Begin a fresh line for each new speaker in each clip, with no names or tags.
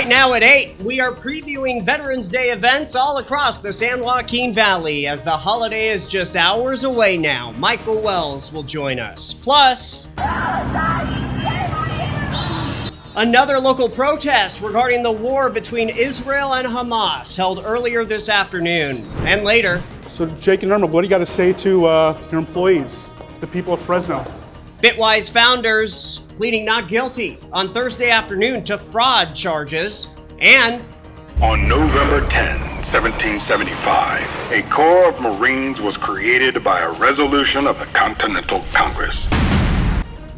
Right now at 8, we are previewing Veterans Day events all across the San Joaquin Valley. As the holiday is just hours away now, Michael Wells will join us. Plus, another local protest regarding the war between Israel and Hamas held earlier this afternoon. And later,
so Jake and Irma, what do you got to say to your employees, the people of Fresno?
Bitwise founders pleading not guilty on Thursday afternoon to fraud charges. And
on November 10, 1775, a Corps of Marines was created by a resolution of the Continental Congress.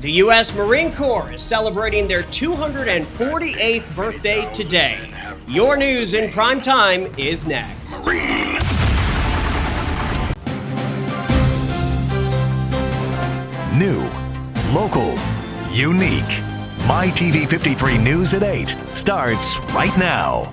The U.S. Marine Corps is celebrating their 248th birthday today. Your news in prime time is next.
Marine.
New, local, unique. MyTV53 News at 8 starts right now.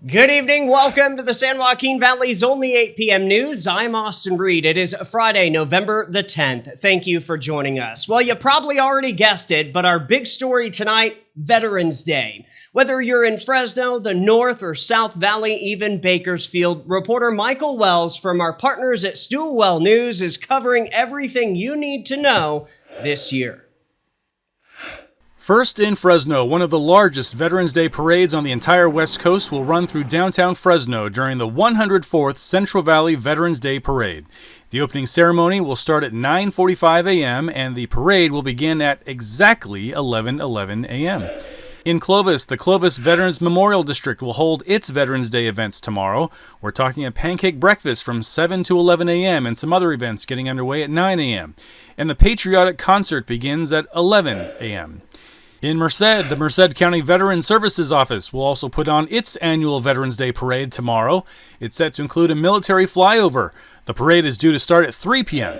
Good evening. Welcome to the San Joaquin Valley's only 8 p.m. news. I'm Austin Reed. It is Friday, November the 10th. Thank you for joining us. Well, you probably already guessed it, but our big story tonight, Veterans Day. Whether you're in Fresno, the North or South Valley, even Bakersfield, reporter Michael Wells from our partners at Stillwell News is covering everything you need to know this year.
First in Fresno, one of the largest Veterans Day parades on the entire West Coast will run through downtown Fresno during the 104th Central Valley Veterans Day Parade. The opening ceremony will start at 9:45 a.m. and the parade will begin at exactly 11:11 a.m. In Clovis, the Clovis Veterans Memorial District will hold its Veterans Day events tomorrow. We're talking a pancake breakfast from 7 to 11 a.m. and some other events getting underway at 9 a.m. And the Patriotic Concert begins at 11 a.m. In Merced, the Merced County Veteran Services Office will also put on its annual Veterans Day Parade tomorrow. It's set to include a military flyover. The parade is due to start at 3 p.m.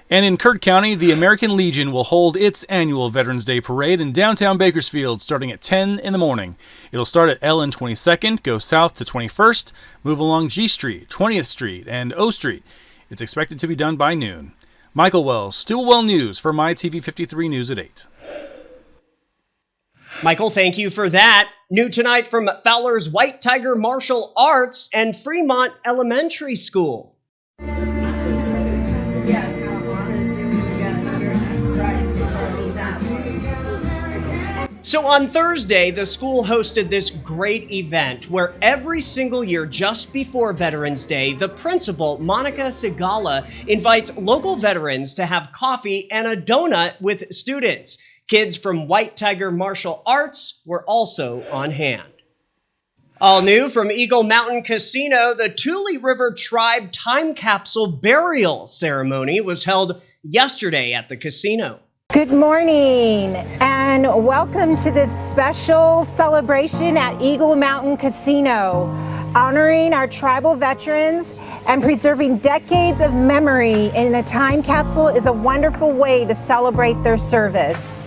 And in Kern County, the American Legion will hold its annual Veterans Day Parade in downtown Bakersfield starting at 10 in the morning. It'll start at L and 22nd, go south to 21st, move along G Street, 20th Street, and O Street. It's expected to be done by noon. Michael Wells, Stillwell News for MyTV53 News at 8.
Michael, thank you for that. New tonight from Fowler's White Tiger Martial Arts and Fremont Elementary School. So on Thursday, the school hosted this great event where every single year just before Veterans Day, the principal, Monica Sigala, invites local veterans to have coffee and a donut with students. Kids from White Tiger Martial Arts were also on hand. All new from Eagle Mountain Casino, the Tule River Tribe Time Capsule Burial Ceremony was held yesterday at the casino.
Good morning and welcome to this special celebration at Eagle Mountain Casino, honoring our tribal veterans and preserving decades of memory in a time capsule is a wonderful way to celebrate their service.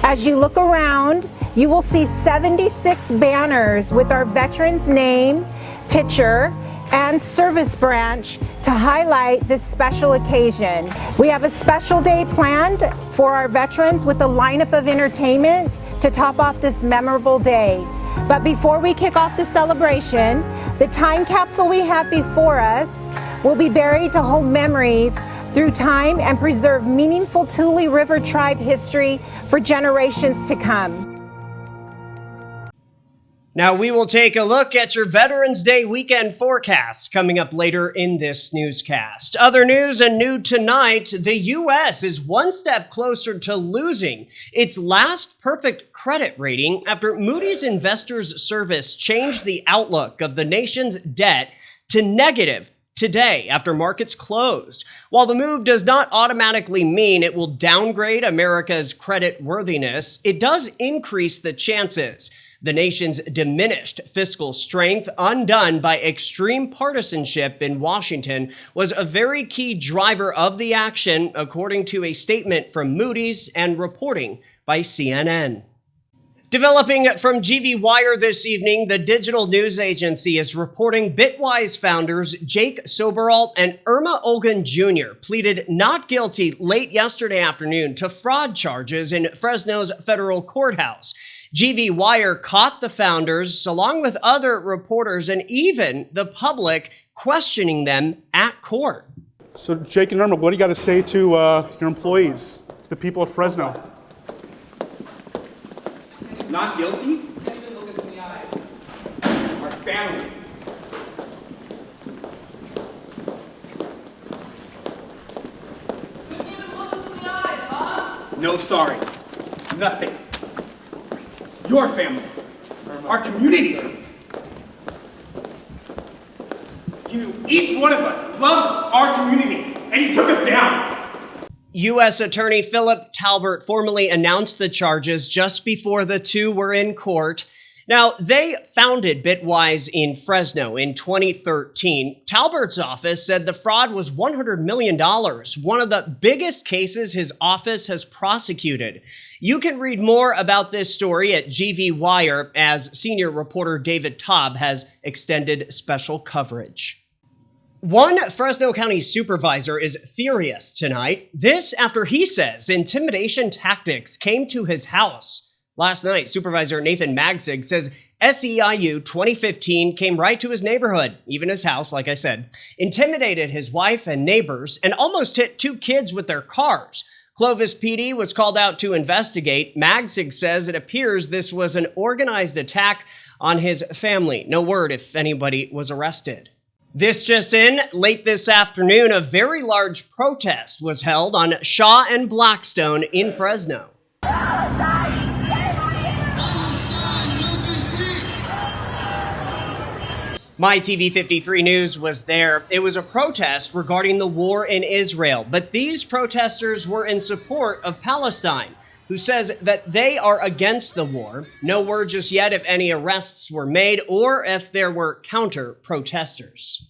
As you look around, you will see 76 banners with our veterans' name, picture, and service branch to highlight this special occasion. We have a special day planned for our veterans with a lineup of entertainment to top off this memorable day. But before we kick off the celebration, the time capsule we have before us will be buried to hold memories through time and preserve meaningful Tule River tribe history for generations to come.
Now we will take a look at your Veterans Day weekend forecast coming up later in this newscast. Other news and new tonight, the U.S. is one step closer to losing its last perfect credit rating after Moody's Investors Service changed the outlook of the nation's debt to negative today after markets closed. While the move does not automatically mean it will downgrade America's credit worthiness, it does increase the chances. The nation's diminished fiscal strength, undone by extreme partisanship in Washington, was a very key driver of the action, according to a statement from Moody's and reporting by CNN. Developing from GV Wire this evening, the digital news agency is reporting Bitwise founders Jake Soberall and Irma Olgan Jr. pleaded not guilty late yesterday afternoon to fraud charges in Fresno's federal courthouse. GV Wire caught the founders, along with other reporters and even the public, questioning them at court.
So, Jake and Irma, what do you got to say to your employees, to the people of Fresno?
Not guilty? Can't even look us in the eye. Our families. Couldn't even look us in the eyes, huh? No sorry. Nothing. Your family. Our community. Each one of us loved our community, and he took us down.
U.S. Attorney Philip Talbert formally announced the charges just before the two were in court. Now, they founded Bitwise in Fresno in 2013. Talbert's office said the fraud was $100 million, one of the biggest cases his office has prosecuted. You can read more about this story at GV Wire as senior reporter David Taub has extended special coverage. One Fresno County supervisor is furious tonight. This after he says intimidation tactics came to his house. Last night, Supervisor Nathan Magsig says SEIU 2015 came right to his neighborhood, even his house, like I said, intimidated his wife and neighbors, and almost hit two kids with their cars. Clovis PD was called out to investigate. Magsig says it appears this was an organized attack on his family. No word if anybody was arrested. This just in, late this afternoon, a very large protest was held on Shaw and Blackstone in Fresno. MyTV53 News was there. It was a protest regarding the war in Israel, but these protesters were in support of Palestine, who says that they are against the war. No word just yet if any arrests were made or if there were counter-protesters.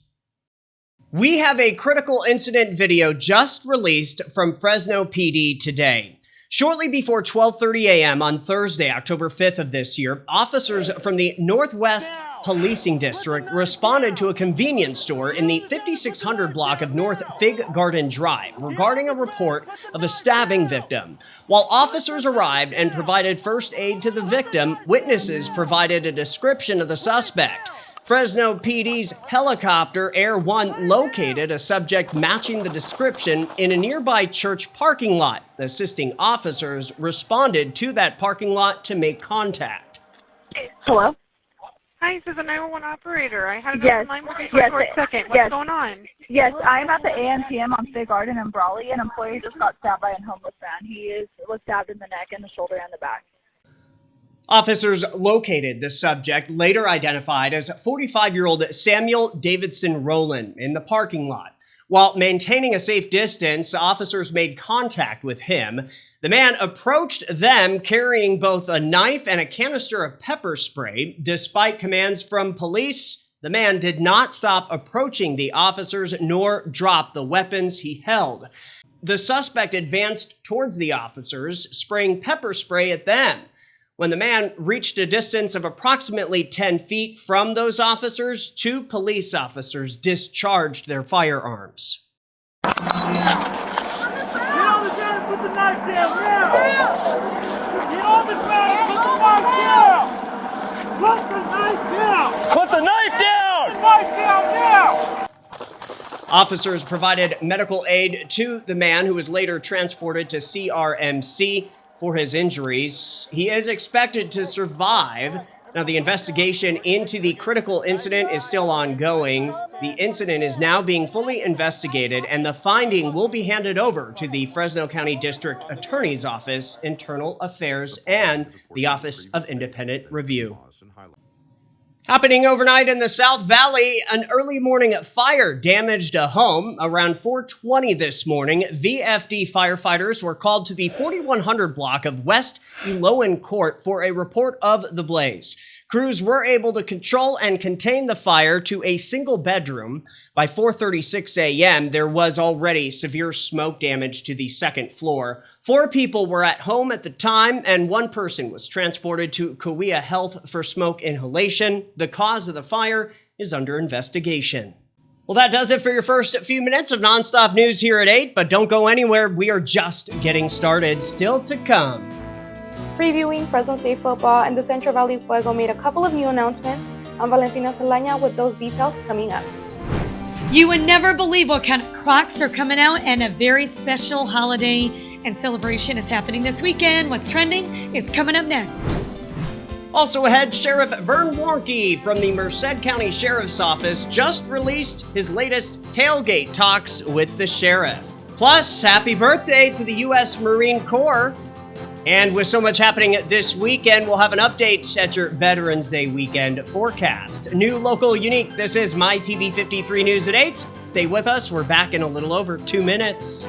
We have a critical incident video just released from Fresno PD today. Shortly before 12:30 a.m. on Thursday, October 5th of this year, officers from the Northwest Policing District responded to a convenience store in the 5600 block of North Fig Garden Drive regarding a report of a stabbing victim. While officers arrived and provided first aid to the victim, witnesses provided a description of the suspect. Fresno PD's helicopter Air 1 located a subject matching the description in a nearby church parking lot. Assisting officers responded to that parking lot to make contact.
Hello?
Hi, this is a 911 operator. I had an
Yes.
open line with you for a short second. What's going on?
Yes, I'm at the AMPM on Fig Garden in Brawley. An employee just got stabbed by a homeless man. He was stabbed in the neck and the shoulder and the back.
Officers located the subject, later identified as 45-year-old Samuel Davidson Rowland, in the parking lot. While maintaining a safe distance, officers made contact with him. The man approached them carrying both a knife and a canister of pepper spray. Despite commands from police, the man did not stop approaching the officers nor drop the weapons he held. The suspect advanced towards the officers, spraying pepper spray at them. When the man reached a distance of approximately 10 feet from those officers, two police officers discharged their firearms.
Get on the ground and put the knife down now! Get on the ground and put the knife down! Put the knife down! Put the knife down! Put the knife down now!
Officers provided medical aid to the man, who was later transported to CRMC for his injuries. He is expected to survive. Now, the investigation into the critical incident is still ongoing. The incident is now being fully investigated, and the finding will be handed over to the Fresno County District Attorney's Office, Internal Affairs, and the Office of Independent Review. Happening overnight in the South Valley, an early morning fire damaged a home. Around 4:20 this morning, VFD firefighters were called to the 4100 block of West Eloan Court for a report of the blaze. Crews were able to control and contain the fire to a single bedroom. By 4:36 a.m., there was already severe smoke damage to the second floor. 4 people were at home at the time, and 1 person was transported to Kauai Health for smoke inhalation. The cause of the fire is under investigation. Well, that does it for your first few minutes of nonstop news here at 8, but don't go anywhere. We are just getting started. Still to come.
previewing Fresno State football, and the Central Valley Fuego made a couple of new announcements. I'm Valentina Saldaña with those details coming up.
You would never believe what kind of Crocs are coming out, and a very special holiday and celebration is happening this weekend. What's trending? It's coming up next.
Also ahead, Sheriff Vern Warnke from the Merced County Sheriff's Office just released his latest tailgate talks with the sheriff. Plus, happy birthday to the U.S. Marine Corps. And with so much happening this weekend, we'll have an update at your Veterans Day weekend forecast. New, local, unique. This is MyTV53 News at 8. Stay with us. We're back in a little over 2 minutes.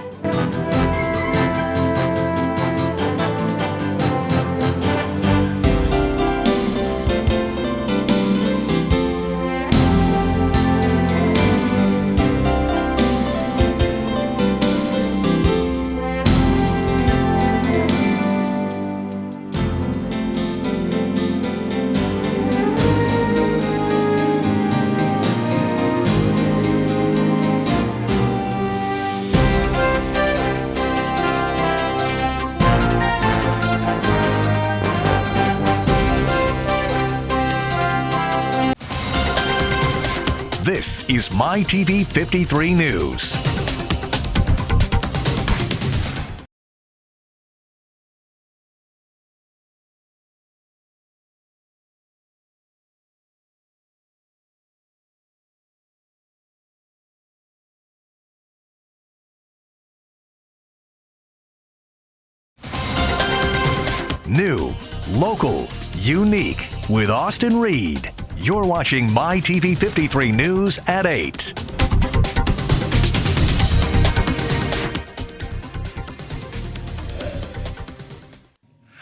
This is MyTV53 News. New, local, unique with Austin Reed. You're watching MyTV53 News at 8.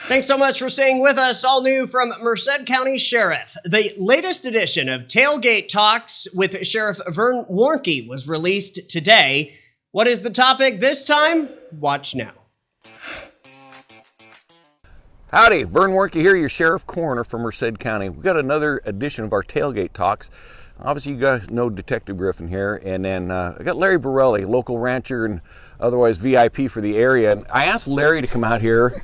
Thanks so much for staying with us. All new from Merced County Sheriff. The latest edition of Tailgate Talks with Sheriff Vern Warnke was released today. What is the topic this time? Watch now.
Howdy, Vern Warnke here, your Sheriff Coroner from Merced County. We've got another edition of our Tailgate Talks. Obviously, you guys know Detective Griffin here, and then I got Larry Borelli, local rancher and otherwise VIP for the area. And I asked Larry to come out here.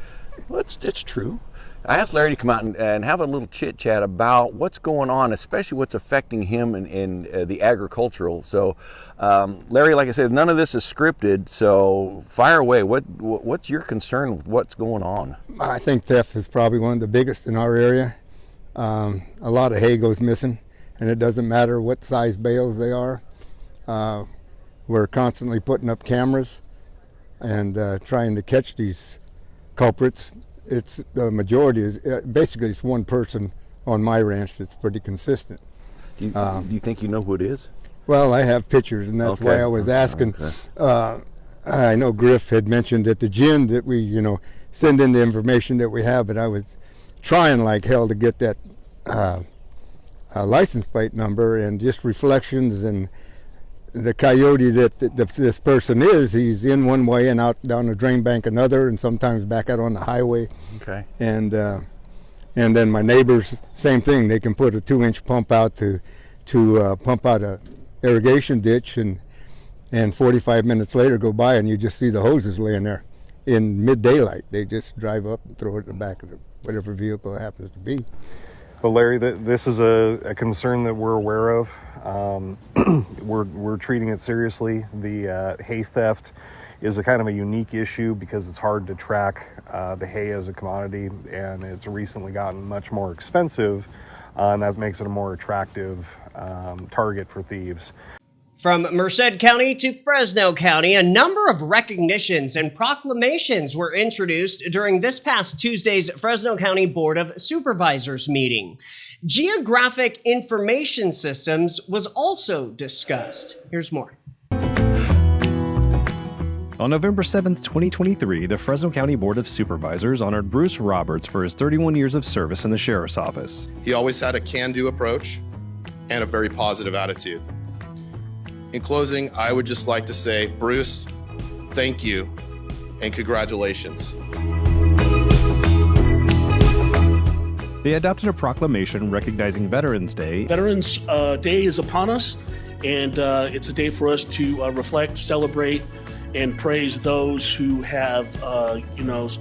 Well, it's true. I asked Larry to come out and have a little chit chat about what's going on, especially what's affecting him in the agricultural. So, Larry, like I said, none of this is scripted. So, fire away. What's your concern with what's going on?
I think theft is probably one of the biggest in our area. A lot of hay goes missing, and it doesn't matter what size bales they are. We're constantly putting up cameras and trying to catch these culprits. It's the majority is basically it's one person on my ranch that's pretty consistent.
Do you think you know who it is?
Well, I have pictures, and that's why I was asking. Okay. I know Griff had mentioned at the gin that we, send in the information that we have, but I was trying like hell to get that license plate number and just reflections and the coyote that this person is. He's in one way and out down the drain bank another, and sometimes back out on the highway.
Okay.
And then my neighbors, same thing. They can put a 2-inch pump out to pump out a irrigation ditch, and 45 minutes later go by and you just see the hoses laying there in mid-daylight. They just drive up and throw it in the back of whatever vehicle it happens to be.
Well, Larry, this is a concern that we're aware of. We're treating it seriously. The hay theft is a kind of a unique issue because it's hard to track the hay as a commodity, and it's recently gotten much more expensive, and that makes it a more attractive target for thieves.
From Merced County to Fresno County, a number of recognitions and proclamations were introduced during this past Tuesday's Fresno County Board of Supervisors meeting. Geographic information systems was also discussed. Here's more.
On November 7th, 2023, the Fresno County Board of Supervisors honored Bruce Roberts for his 31 years of service in the Sheriff's Office.
He always had a can-do approach and a very positive attitude. In closing, I would just like to say, Bruce, thank you and congratulations.
They adopted a proclamation recognizing Veterans Day.
Veterans Day is upon us, and it's a day for us to reflect, celebrate,
and praise those who have,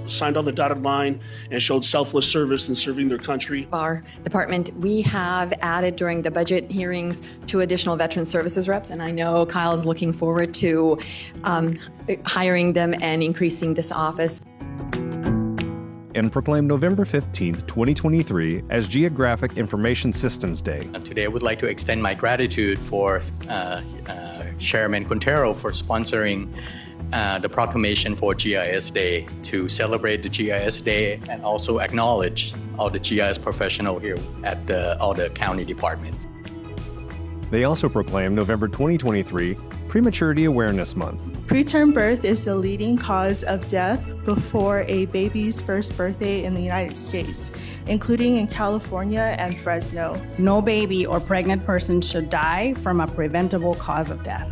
signed on the dotted line and showed selfless service in serving their country.
Our department, we have added during the budget hearings 2 additional veteran services reps, and I know Kyle is looking forward to hiring them and increasing this office.
And proclaim November 15th, 2023 as Geographic Information Systems Day.
Today I would like to extend my gratitude for Chairman Quintero for sponsoring the proclamation for GIS Day to celebrate the GIS Day and also acknowledge all the GIS professionals here at all the county departments.
They also proclaim November 2023 Prematurity Awareness Month.
Preterm birth is the leading cause of death before a baby's first birthday in the United States, including in California and Fresno.
No baby or pregnant person should die from a preventable cause of death.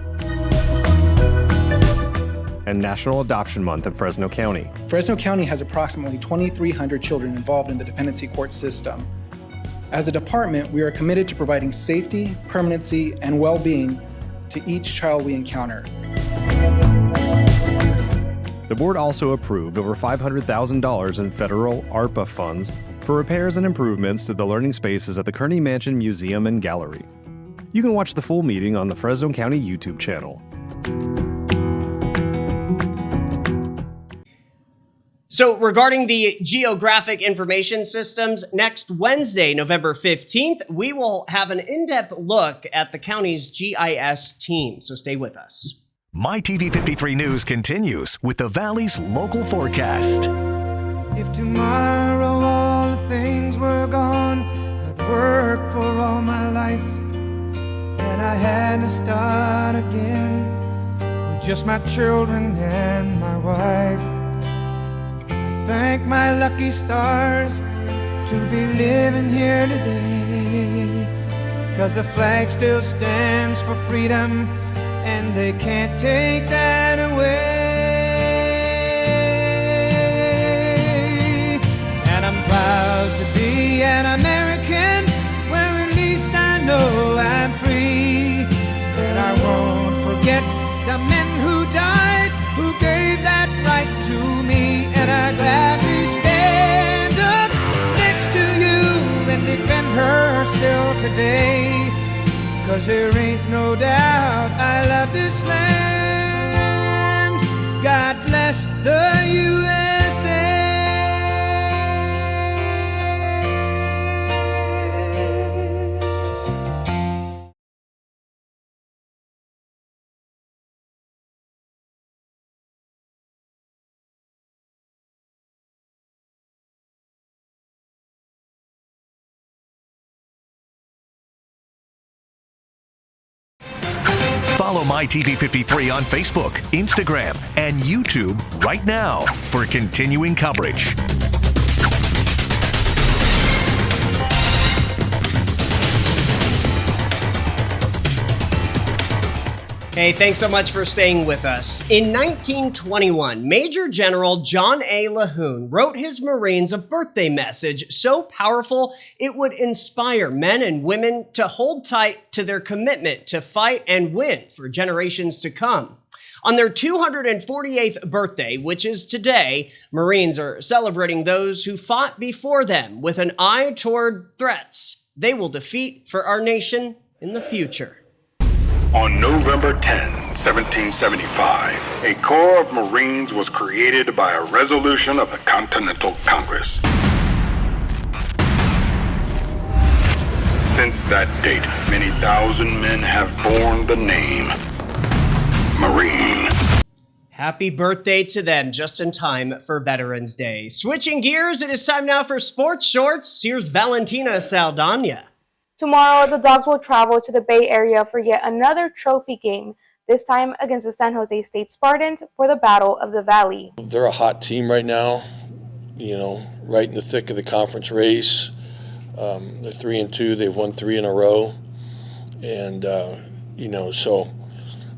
And National Adoption Month in Fresno County.
Fresno County has approximately 2,300 children involved in the dependency court system. As a department, we are committed to providing safety, permanency, and well-being to each child we encounter.
The board also approved over $500,000 in federal ARPA funds for repairs and improvements to the learning spaces at the Kearney Mansion Museum and Gallery. You can watch the full meeting on the Fresno County YouTube channel.
So regarding the geographic information systems, next Wednesday, November 15th, we will have an in-depth look at the county's GIS team. So stay with us.
MyTV53 News continues with the Valley's local forecast.
If tomorrow all the things were gone, I'd worked for all my life, and I had to start again with just my children and my wife. I thank my lucky stars to be living here today, 'cause the flag still stands for freedom, and they can't take that away. And I'm proud to be an American, where at least I know I'm free. And I won't forget the men who died, who gave that right to me. And I gladly stand up next to you and defend her still today. 'Cause there ain't no doubt I love this land. God bless the USA.
Follow MyTV53 on Facebook, Instagram, and YouTube right now for continuing coverage.
Hey, thanks so much for staying with us. In 1921, Major General John A. Lahoon wrote his Marines a birthday message so powerful it would inspire men and women to hold tight to their commitment to fight and win for generations to come. On their 248th birthday, which is today, Marines are celebrating those who fought before them with an eye toward threats they will defeat for our nation in the future.
On November 10, 1775, a Corps of Marines was created by a resolution of the Continental Congress. Since that date, many thousand men have borne the name Marine.
Happy birthday to them, just in time for Veterans Day. Switching gears, it is time now for Sports Shorts. Here's Valentina Saldana.
Tomorrow, the Dogs will travel to the Bay Area for yet another trophy game, this time against the San Jose State Spartans for the Battle of the Valley.
They're a hot team right now, right in the thick of the conference race. They're 3-2. They've won 3 in a row. And, so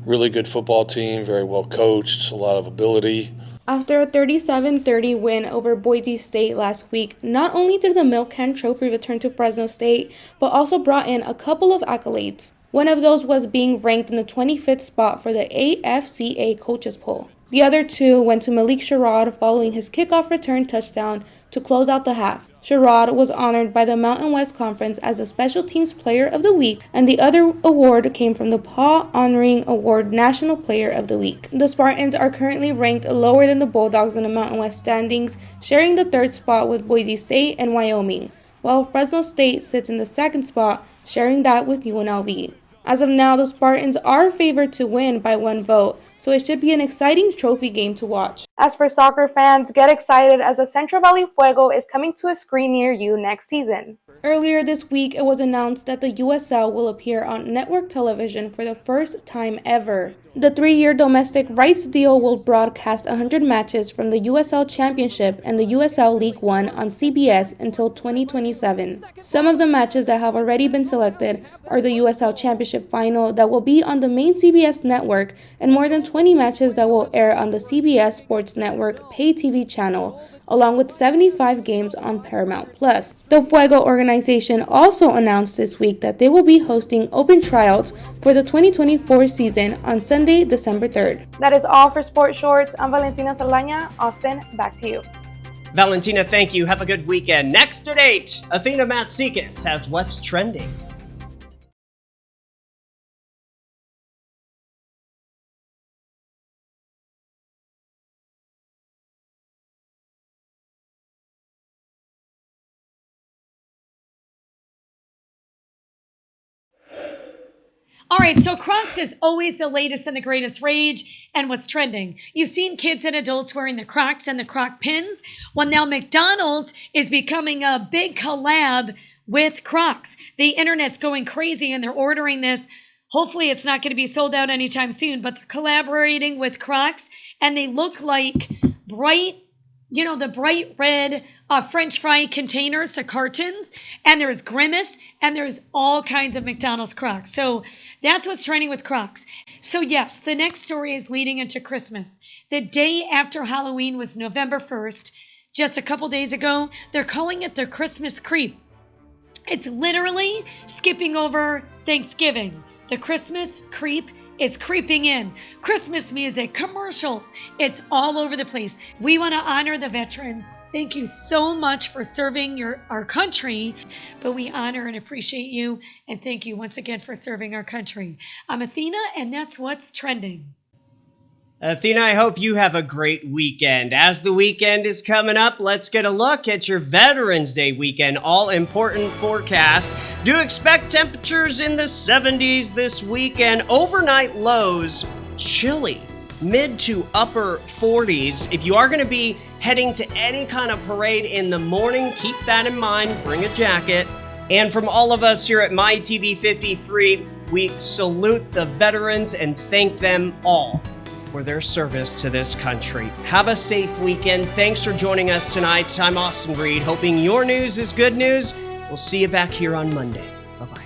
really good football team, very well coached, a lot of ability.
After a 37-30 win over Boise State last week, not only did the Milk Can Trophy return to Fresno State, but also brought in a couple of accolades. One of those was being ranked in the 25th spot for the AFCA Coaches Poll. The other 2 went to Malik Sherrod following his kickoff return touchdown to close out the half. Sherrod was honored by the Mountain West Conference as the Special Teams Player of the Week, and the other award came from the Paw Honoring Award National Player of the Week. The Spartans are currently ranked lower than the Bulldogs in the Mountain West standings, sharing the 3rd spot with Boise State and Wyoming, while Fresno State sits in the 2nd spot, sharing that with UNLV. As of now, the Spartans are favored to win by 1 vote, so it should be an exciting trophy game to watch. As for soccer fans, get excited as the Central Valley Fuego is coming to a screen near you next season. Earlier this week, it was announced that the USL will appear on network television for the first time ever. The 3-year domestic rights deal will broadcast 100 matches from the USL Championship and the USL League One on CBS until 2027. Some of the matches that have already been selected are the USL Championship Final that will be on the main CBS network and more than 20 matches that will air on the CBS Sports Network pay TV channel, along with 75 games on Paramount+. The Fuego organization also announced this week that they will be hosting open tryouts for the 2024 season on Sunday, December 3rd. That is all for Sports Shorts. I'm Valentina Saldaña. Austin, back to you.
Valentina, thank you. Have a good weekend. Next at 8, Athena Matsikis has What's Trending.
All right, so Crocs is always the latest and the greatest rage and what's trending. You've seen kids and adults wearing the Crocs and the Croc pins. Well, now McDonald's is becoming a big collab with Crocs. The internet's going crazy and they're ordering this. Hopefully it's not going to be sold out anytime soon, but they're collaborating with Crocs and they look like bright, the bright red French fry containers, the cartons, and there's Grimace, and there's all kinds of McDonald's Crocs. So that's what's trending with Crocs. So yes, the next story is leading into Christmas. The day after Halloween was November 1st, just a couple days ago. They're calling it the Christmas creep. It's literally skipping over Thanksgiving. The Christmas creep is creeping in. Christmas music, commercials, it's all over the place. We want to honor the veterans. Thank you so much for serving our country, but we honor and appreciate you, and thank you once again for serving our country. I'm Athena, and that's what's trending.
Athena, I hope you have a great weekend. As the weekend is coming up, let's get a look at your Veterans Day weekend all-important forecast. Do expect temperatures in the 70s this weekend. Overnight lows, chilly, mid to upper 40s. If you are going to be heading to any kind of parade in the morning, keep that in mind. Bring a jacket. And from all of us here at MyTV53, we salute the veterans and thank them all for their service to this country. Have a safe weekend. Thanks for joining us tonight. I'm Austin Reed, hoping your news is good news. We'll see you back here on Monday. Bye-bye.